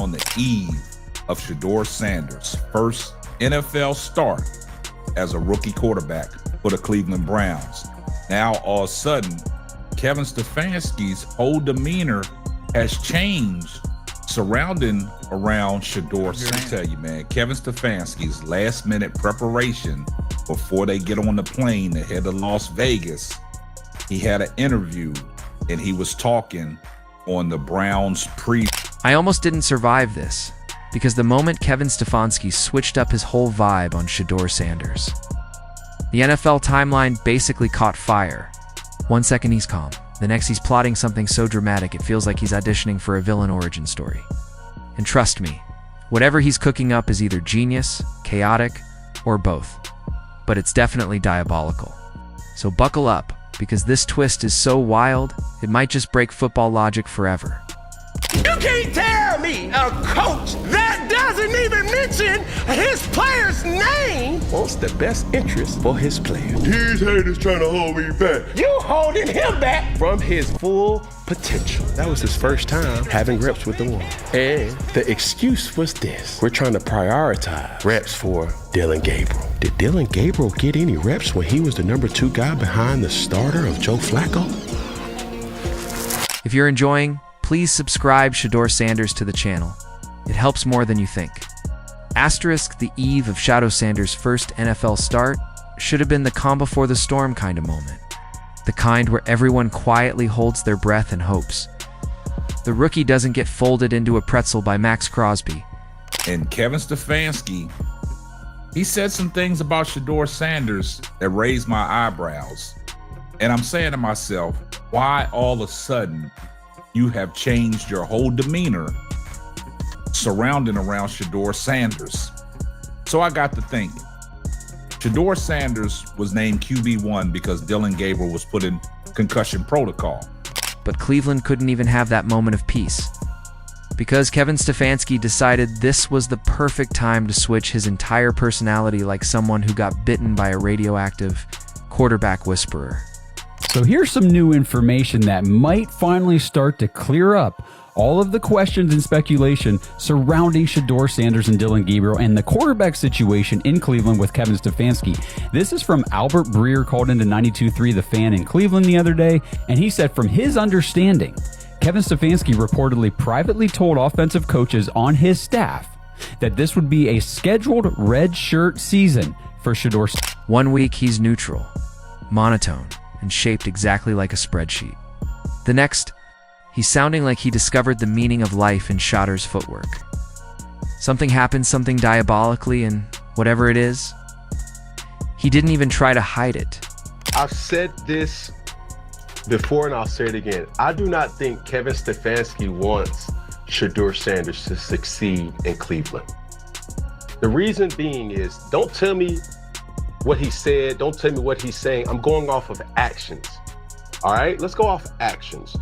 on the eve of Shedeur Sanders' first NFL start as a rookie quarterback for the Cleveland Browns. Now, all of a sudden, Kevin Stefanski's whole demeanor has changed surrounding around Shedeur Sanders. I tell you, man, Kevin Stefanski's last-minute preparation before they get on the plane to head to Las Vegas, he had an interview and he was talking on the Browns I almost didn't survive this, because the moment Kevin Stefanski switched up his whole vibe on Shedeur Sanders, the NFL timeline basically caught fire. 1 second he's calm, the next he's plotting something so dramatic it feels like he's auditioning for a villain origin story. And trust me, whatever he's cooking up is either genius, chaotic, or both. But it's definitely diabolical. So buckle up, because this twist is so wild, it might just break football logic forever. You can't tell me a coach that doesn't even mention his player's name wants the best interest for his players. These haters trying to hold me back. You holding him back from his full potential. That was his first time having reps with the Wolves. And the excuse was this: we're trying to prioritize reps for Dylan Gabriel. Did Dylan Gabriel get any reps when he was the number 2 guy behind the starter of Joe Flacco? If you're enjoying, please subscribe Shedeur Sanders to the channel. It helps more than you think. Asterisk, the eve of Shedeur Sanders' first NFL start should have been the calm before the storm kind of moment. The kind where everyone quietly holds their breath and hopes. The rookie doesn't get folded into a pretzel by Max Crosby. And Kevin Stefanski, he said some things about Shedeur Sanders that raised my eyebrows. And I'm saying to myself, why all of a sudden you have changed your whole demeanor surrounding around Shedeur Sanders? So I got to thinking. Shedeur Sanders was named QB1 because Dylan Gabriel was put in concussion protocol. But Cleveland couldn't even have that moment of peace, because Kevin Stefanski decided this was the perfect time to switch his entire personality like someone who got bitten by a radioactive quarterback whisperer. So here's some new information that might finally start to clear up all of the questions and speculation surrounding Shedeur Sanders and Dylan Gabriel and the quarterback situation in Cleveland with Kevin Stefanski. This is from Albert Breer, called into 92.3 The Fan in Cleveland the other day, and he said from his understanding, Kevin Stefanski reportedly privately told offensive coaches on his staff that this would be a scheduled red shirt season for Shedeur. 1 week he's neutral, monotone, and shaped exactly like a spreadsheet. The next, he's sounding like he discovered the meaning of life in Shedeur's footwork. Something happened, something diabolically, and whatever it is, he didn't even try to hide it. I've said this before and I'll say it again. I do not think Kevin Stefanski wants Shedeur Sanders to succeed in Cleveland. The reason being is, don't tell me what he said, don't tell me what he's saying. I'm going off of actions. All right, let's go off actions.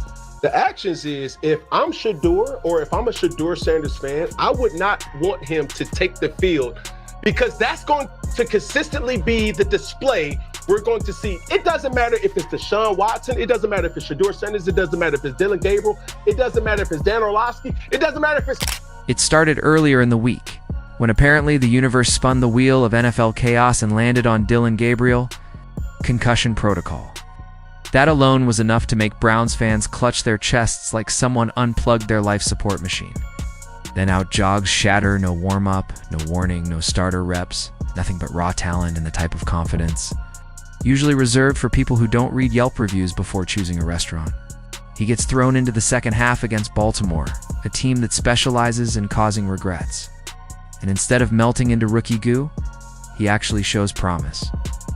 The actions is, if I'm Shedeur, or if I'm a Shedeur Sanders fan, I would not want him to take the field, because that's going to consistently be the display we're going to see. It doesn't matter if it's Deshaun Watson, it doesn't matter if it's Shedeur Sanders, it doesn't matter if it's Dylan Gabriel, it doesn't matter if it's Dan Orlovsky, it doesn't matter if it's... It started earlier in the week, when apparently the universe spun the wheel of NFL chaos and landed on Dylan Gabriel, concussion protocol. That alone was enough to make Browns fans clutch their chests like someone unplugged their life support machine. Then out jogs Shedeur, no warm-up, no warning, no starter reps, nothing but raw talent and the type of confidence usually reserved for people who don't read Yelp reviews before choosing a restaurant. He gets thrown into the second half against Baltimore, a team that specializes in causing regrets. And instead of melting into rookie goo, he actually shows promise.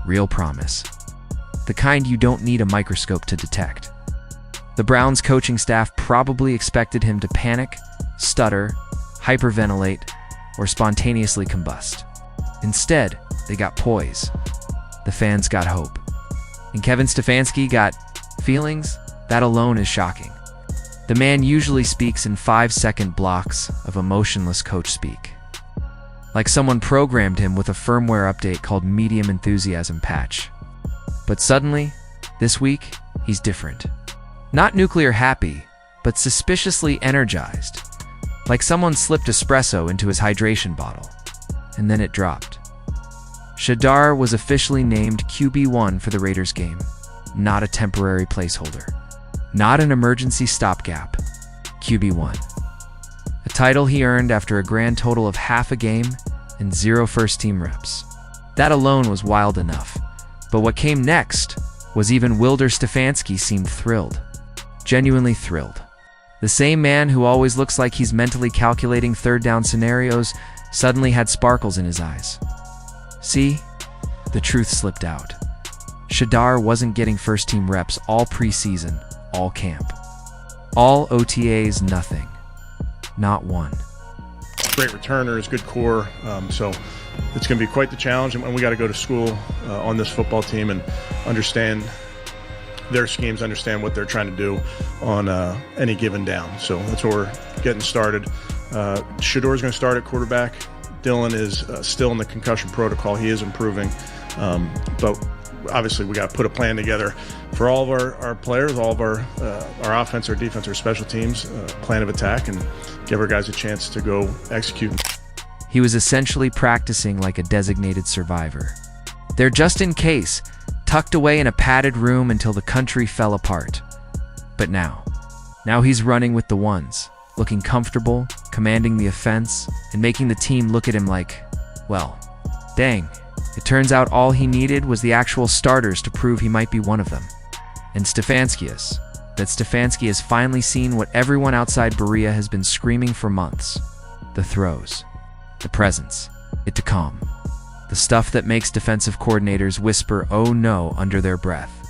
Real promise. The kind you don't need a microscope to detect. The Browns coaching staff probably expected him to panic, stutter, hyperventilate, or spontaneously combust. Instead, they got poise. The fans got hope. And Kevin Stefanski got feelings? That alone is shocking. The man usually speaks in 5-second blocks of emotionless coach speak. Like someone programmed him with a firmware update called Medium Enthusiasm Patch. But suddenly, this week, he's different. Not nuclear happy, but suspiciously energized. like someone slipped espresso into his hydration bottle. And then it dropped. Shedeur was officially named QB1 for the Raiders game, not a temporary placeholder, not an emergency stopgap. QB1. A title he earned after a grand total of half a game and 0 first-team reps. That alone was wild enough, but what came next was even wilder. Stefanski seemed thrilled. Genuinely thrilled. The same man who always looks like he's mentally calculating third down scenarios suddenly had sparkles in his eyes. See? The truth slipped out. Shedeur wasn't getting first-team reps all preseason, all camp. All OTAs, nothing. Not one. Great returners, good core. So it's going to be quite the challenge, and we got to go to school on this football team and understand their schemes, understand what they're trying to do on any given down. So that's where we're getting started. Shedeur is going to start at quarterback. Dylan is still in the concussion protocol. He is improving, but obviously we got to put a plan together for all of our players, all of our offense, our defense, our special teams, plan of attack, and give our guys a chance to go execute. He was essentially practicing like a designated survivor. There just in case, tucked away in a padded room until the country fell apart. But now he's running with the ones, looking comfortable, commanding the offense, and making the team look at him like, well, dang. It turns out all he needed was the actual starters to prove he might be one of them. And Stefanski has finally seen what everyone outside Berea has been screaming for months. The throws. The presence. It to come. The stuff that makes defensive coordinators whisper, "Oh no," under their breath.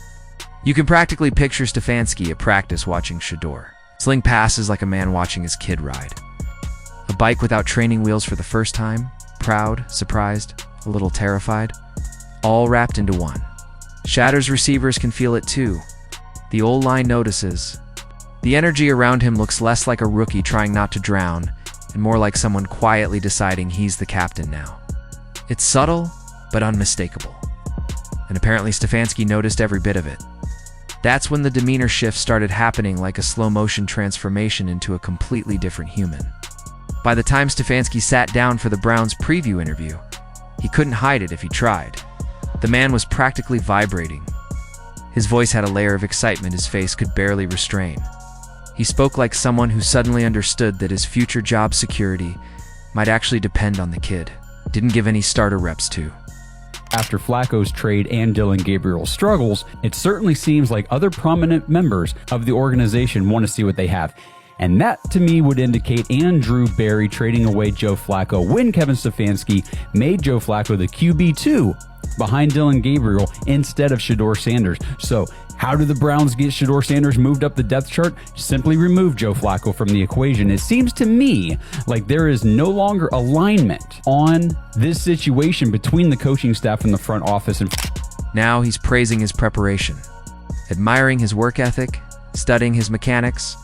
You can practically picture Stefanski at practice watching Shedeur. Sling passes like a man watching his kid ride. A bike without training wheels for the first time. Proud, surprised, a little terrified. All wrapped into one. Shedeur's receivers can feel it too. The old line notices. The energy around him looks less like a rookie trying not to drown, and more like someone quietly deciding he's the captain now. It's subtle, but unmistakable. And apparently Stefanski noticed every bit of it. That's when the demeanor shift started happening, like a slow-motion transformation into a completely different human. By the time Stefanski sat down for the Browns preview interview, he couldn't hide it if he tried. The man was practically vibrating. His voice had a layer of excitement his face could barely restrain. He spoke like someone who suddenly understood that his future job security might actually depend on the kid. Didn't give any starter reps to. After Flacco's trade and Dylan Gabriel's struggles, it certainly seems like other prominent members of the organization want to see what they have. And that, to me, would indicate Andrew Berry trading away Joe Flacco when Kevin Stefanski made Joe Flacco the QB2 behind Dylan Gabriel instead of Shedeur Sanders. So how do the Browns get Shedeur Sanders moved up the depth chart? Simply remove Joe Flacco from the equation. It seems to me like there is no longer alignment on this situation between the coaching staff and the front office. And now he's praising his preparation, admiring his work ethic, studying his mechanics,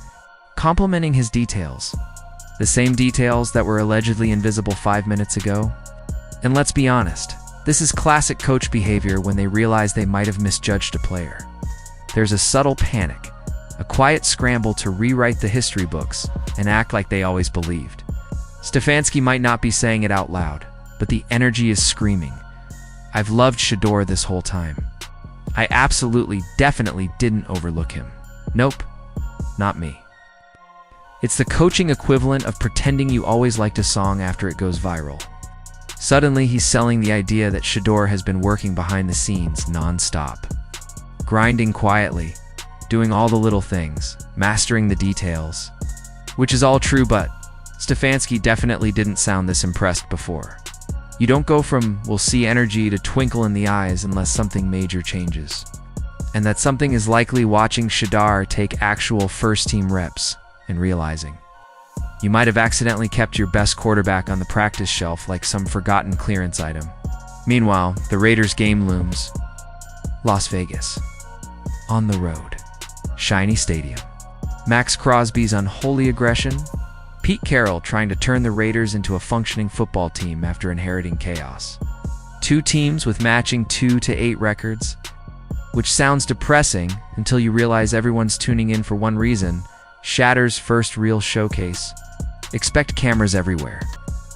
complimenting his details. The same details that were allegedly invisible 5 minutes ago. And let's be honest, this is classic coach behavior when they realize they might have misjudged a player. There's a subtle panic, a quiet scramble to rewrite the history books and act like they always believed. Stefanski might not be saying it out loud, but the energy is screaming. I've loved Shedeur this whole time. I absolutely, definitely didn't overlook him. Nope, not me. It's the coaching equivalent of pretending you always liked a song after it goes viral. Suddenly, he's selling the idea that Shedeur has been working behind the scenes non-stop. Grinding quietly, doing all the little things, mastering the details. Which is all true, but Stefanski definitely didn't sound this impressed before. You don't go from "we'll see" energy to twinkle in the eyes unless something major changes. And that something is likely watching Shedeur take actual first-team reps and realizing you might have accidentally kept your best quarterback on the practice shelf like some forgotten clearance item. Meanwhile, the Raiders game looms. Las Vegas. On the road. Shiny stadium. Max Crosby's unholy aggression. Pete Carroll trying to turn the Raiders into a functioning football team after inheriting chaos. Two teams with matching 2-8 records. Which sounds depressing until you realize everyone's tuning in for one reason: Shedeur's first real showcase. Expect cameras everywhere.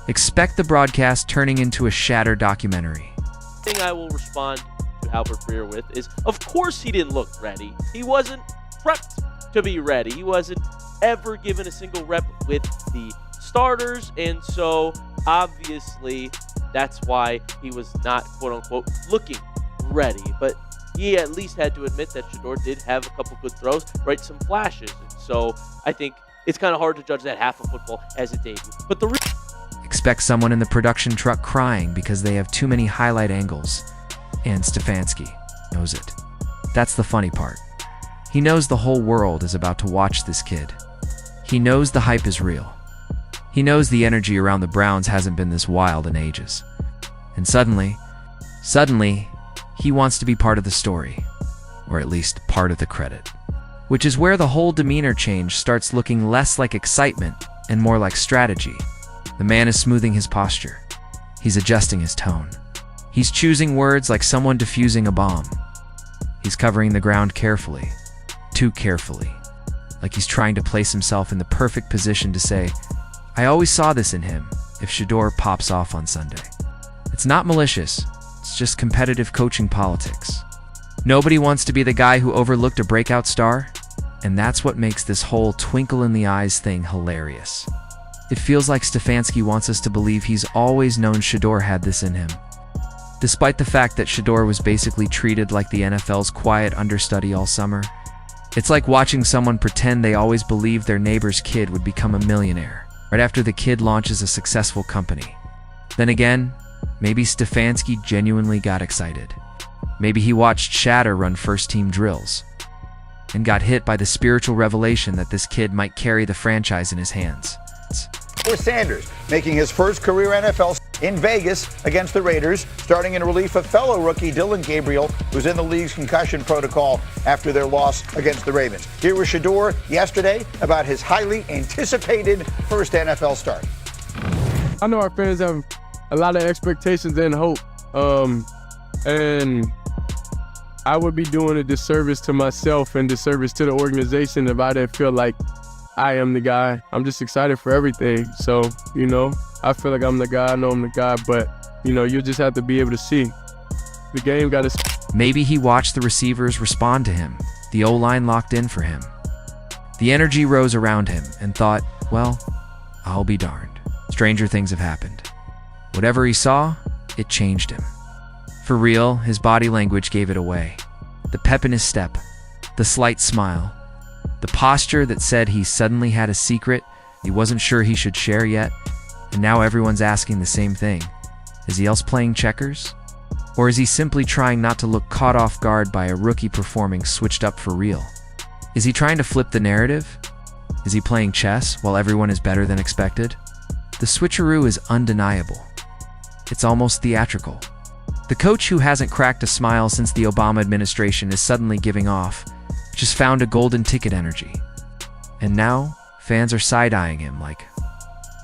Expect the broadcast turning into a Shedeur documentary. The thing I will respond to Albert Breer with is, of course he didn't look ready. He wasn't prepped to be ready. He wasn't ever given a single rep with the starters, and so obviously that's why he was not, quote-unquote, looking ready. But he at least had to admit that Shedeur did have a couple good throws, right, some flashes. And so I think it's kind of hard to judge that half of football as a debut. But the Expect someone in the production truck crying because they have too many highlight angles. And Stefanski knows it. That's the funny part. He knows the whole world is about to watch this kid. He knows the hype is real. He knows the energy around the Browns hasn't been this wild in ages. And suddenly, he wants to be part of the story. Or at least part of the credit. Which is where the whole demeanor change starts looking less like excitement and more like strategy. The man is smoothing his posture. He's adjusting his tone. He's choosing words like someone defusing a bomb. He's covering the ground carefully. Too carefully. Like he's trying to place himself in the perfect position to say, I always saw this in him if Shedeur pops off on Sunday. It's not malicious. It's just competitive coaching politics. Nobody wants to be the guy who overlooked a breakout star, and that's what makes this whole twinkle in the eyes thing hilarious. It feels like Stefanski wants us to believe he's always known Shedeur had this in him. Despite the fact that Shedeur was basically treated like the NFL's quiet understudy all summer, it's like watching someone pretend they always believed their neighbor's kid would become a millionaire right after the kid launches a successful company. Then again, maybe Stefanski genuinely got excited. Maybe he watched Shedeur run first-team drills and got hit by the spiritual revelation that this kid might carry the franchise in his hands. For Sanders, making his first career NFL in Vegas against the Raiders, starting in relief of fellow rookie Dillon Gabriel, who's in the league's concussion protocol after their loss against the Ravens. Here was Shedeur yesterday about his highly anticipated first NFL start. I know our fans have a lot of expectations and hope, and I would be doing a disservice to myself and disservice to the organization if I didn't feel like I am the guy. I'm just excited for everything. So, I feel like I'm the guy. I know I'm the guy, but, you just have to be able to see. The game got to... Maybe he watched the receivers respond to him, the O-line locked in for him. The energy rose around him and thought, well, I'll be darned. Stranger things have happened. Whatever he saw, it changed him. For real, his body language gave it away. The pep in his step, the slight smile, the posture that said he suddenly had a secret he wasn't sure he should share yet, and now everyone's asking the same thing. Is he else playing checkers? Or is he simply trying not to look caught off guard by a rookie performing switched up for real? Is he trying to flip the narrative? Is he playing chess while everyone is better than expected? The switcheroo is undeniable. It's almost theatrical. The coach who hasn't cracked a smile since the Obama administration is suddenly giving off just found a golden ticket energy. And now, fans are side-eyeing him like,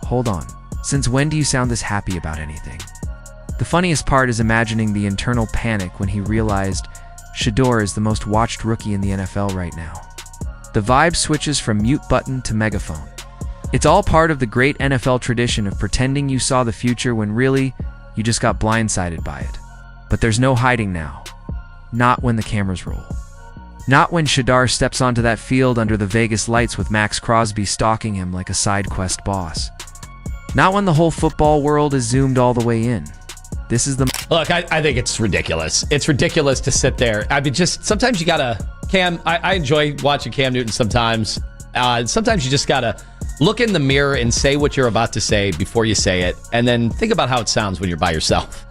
hold on, since when do you sound this happy about anything? The funniest part is imagining the internal panic when he realized Shedeur is the most watched rookie in the NFL right now. The vibe switches from mute button to megaphone. It's all part of the great NFL tradition of pretending you saw the future when really, you just got blindsided by it. But there's no hiding now. Not when the cameras roll. Not when Shedeur steps onto that field under the Vegas lights with Max Crosby stalking him like a side quest boss. Not when the whole football world is zoomed all the way in. This is the... Look, I think it's ridiculous. It's ridiculous to sit there. I mean, just sometimes you gotta... Cam, I enjoy watching Cam Newton sometimes. Sometimes you just gotta look in the mirror and say what you're about to say before you say it, and then think about how it sounds when you're by yourself.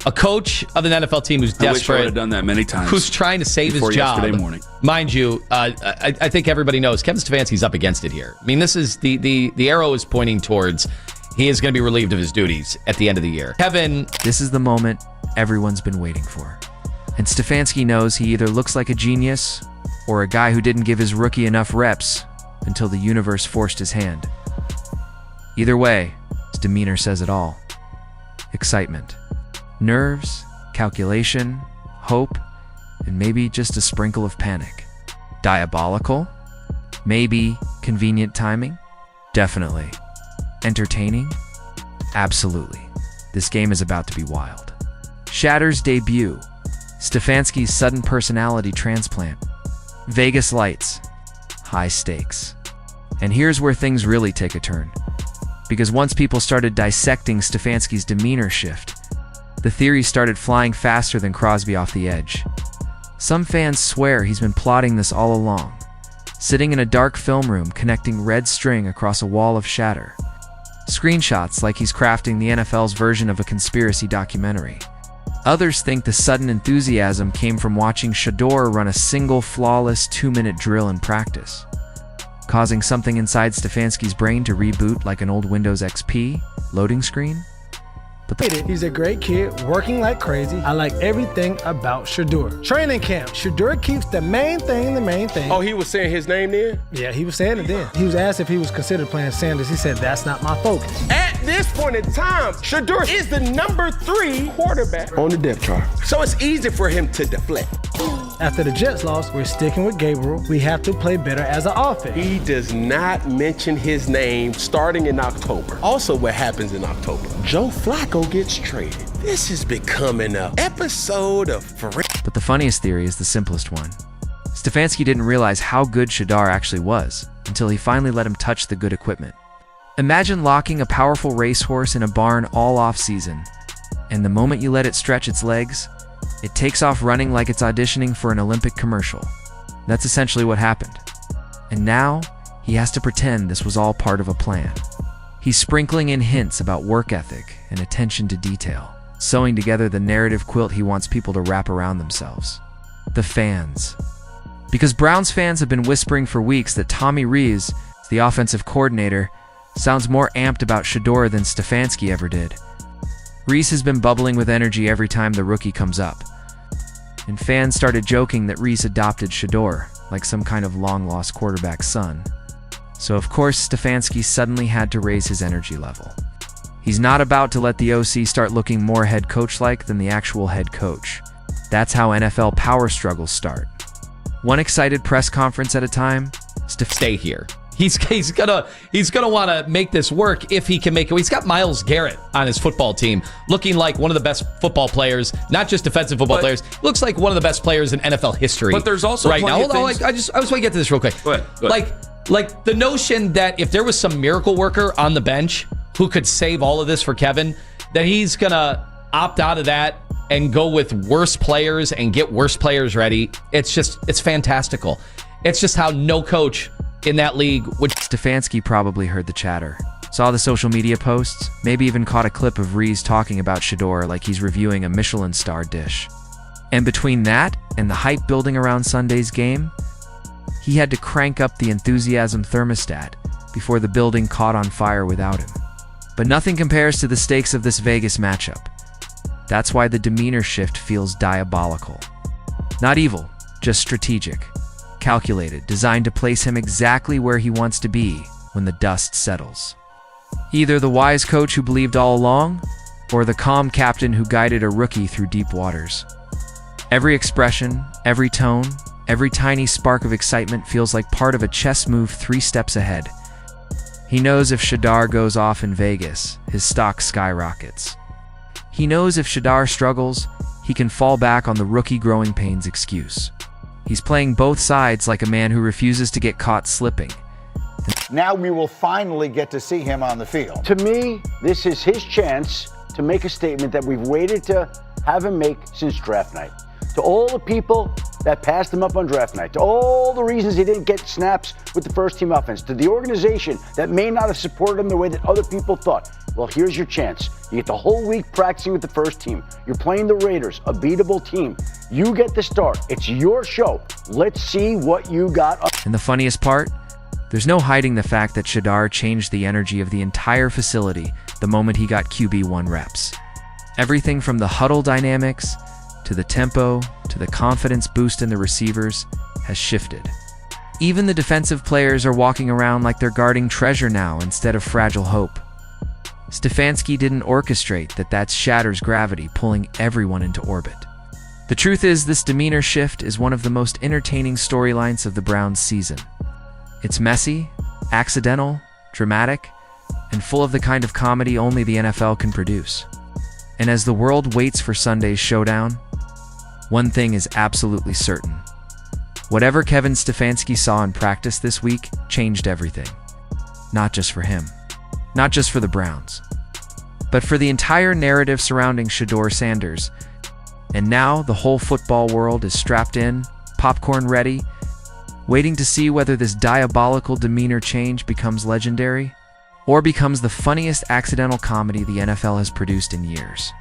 A coach of an NFL team who's desperate, I wish I would have done that many times. Who's trying to save his job. Yesterday morning. Mind you, I think everybody knows Kevin Stefanski's up against it here. I mean, this is the arrow is pointing towards he is going to be relieved of his duties at the end of the year. Kevin, this is the moment everyone's been waiting for. And Stefanski knows he either looks like a genius or a guy who didn't give his rookie enough reps until the universe forced his hand. Either way, his demeanor says it all. Excitement. Nerves, calculation, hope, and maybe just a sprinkle of panic. Diabolical? Maybe convenient timing? Definitely. Entertaining? Absolutely. This game is about to be wild. Shedeur's debut, Stefanski's sudden personality transplant, Vegas lights, high stakes. And here's where things really take a turn. Because once people started dissecting Stefanski's demeanor shift, the theories started flying faster than Crosby off the edge. Some fans swear he's been plotting this all along, sitting in a dark film room connecting red string across a wall of Shedeur. Screenshots like he's crafting the NFL's version of a conspiracy documentary. Others think the sudden enthusiasm came from watching Shedeur run a single flawless 2-minute drill in practice, causing something inside Stefanski's brain to reboot like an old Windows XP loading screen. But he's a great kid, working like crazy. I like everything about Shedeur. Training camp. Shedeur keeps the main thing the main thing. Oh, he was saying his name then? Yeah, he was saying it then. He was asked if he was considered playing Sanders. He said, that's not my focus. At this point in time, Shedeur is the number 3 quarterback on the depth chart. So it's easy for him to deflect. After the Jets lost, we're sticking with Gabriel. We have to play better as an offense. He does not mention his name starting in October. Also, what happens in October? Joe Flacco gets traded. This is becoming an episode of... But the funniest theory is the simplest one. Stefanski didn't realize how good Shedeur actually was until he finally let him touch the good equipment. Imagine locking a powerful racehorse in a barn all off-season, and the moment you let it stretch its legs, it takes off running like it's auditioning for an Olympic commercial. That's essentially what happened. And now, he has to pretend this was all part of a plan. He's sprinkling in hints about work ethic and attention to detail, sewing together the narrative quilt he wants people to wrap around themselves. The fans. Because Browns fans have been whispering for weeks that Tommy Rees, the offensive coordinator, sounds more amped about Shedeur than Stefanski ever did. Rees has been bubbling with energy every time the rookie comes up, and fans started joking that Rees adopted Shedeur like some kind of long-lost quarterback's son. So of course Stefanski suddenly had to raise his energy level. He's not about to let the OC start looking more head coach-like than the actual head coach. That's how NFL power struggles start. One excited press conference at a time. Stay here. He's gonna want to make this work if he can make it. He's got Myles Garrett on his football team, looking like one of the best football players, not just defensive football players. Looks like one of the best players in NFL history. But there's also right now. Hold on, I just want to get to this real quick. Go ahead. Like the notion that if there was some miracle worker on the bench who could save all of this for Kevin, that he's gonna opt out of that and go with worse players and get worse players ready. It's fantastical. It's just how no coach in that league would. Stefanski probably heard the chatter, saw the social media posts, maybe even caught a clip of Rees talking about Shedeur like he's reviewing a Michelin star dish. And between that and the hype building around Sunday's game, he had to crank up the enthusiasm thermostat before the building caught on fire without him. But nothing compares to the stakes of this Vegas matchup. That's why the demeanor shift feels diabolical. Not evil, just strategic. Calculated, designed to place him exactly where he wants to be when the dust settles. Either the wise coach who believed all along, or the calm captain who guided a rookie through deep waters. Every expression, every tone, every tiny spark of excitement feels like part of a chess move 3 steps ahead. He knows if Shedeur goes off in Vegas, his stock skyrockets. He knows if Shedeur struggles, he can fall back on the rookie growing pains excuse. He's playing both sides like a man who refuses to get caught slipping. Now we will finally get to see him on the field. To me, this is his chance to make a statement that we've waited to have him make since draft night. To all the people that passed him up on draft night, to all the reasons he didn't get snaps with the first team offense, to the organization that may not have supported him the way that other people thought. Well, here's your chance. You get the whole week practicing with the first team. You're playing the Raiders, a beatable team. You get the start. It's your show. Let's see what you got. And the funniest part? There's no hiding the fact that Shedeur changed the energy of the entire facility the moment he got QB1 reps. Everything from the huddle dynamics, to the tempo, to the confidence boost in the receivers, has shifted. Even the defensive players are walking around like they're guarding treasure now instead of fragile hope. Stefanski didn't orchestrate that's Shedeur's gravity pulling everyone into orbit. The truth is, this demeanor shift is one of the most entertaining storylines of the Browns season. It's messy, accidental, dramatic, and full of the kind of comedy only the NFL can produce. And as the world waits for Sunday's showdown, one thing is absolutely certain. Whatever Kevin Stefanski saw in practice this week changed everything. Not just for him, not just for the Browns, but for the entire narrative surrounding Shedeur Sanders. And now the whole football world is strapped in, popcorn ready, waiting to see whether this diabolical demeanor change becomes legendary or becomes the funniest accidental comedy the NFL has produced in years.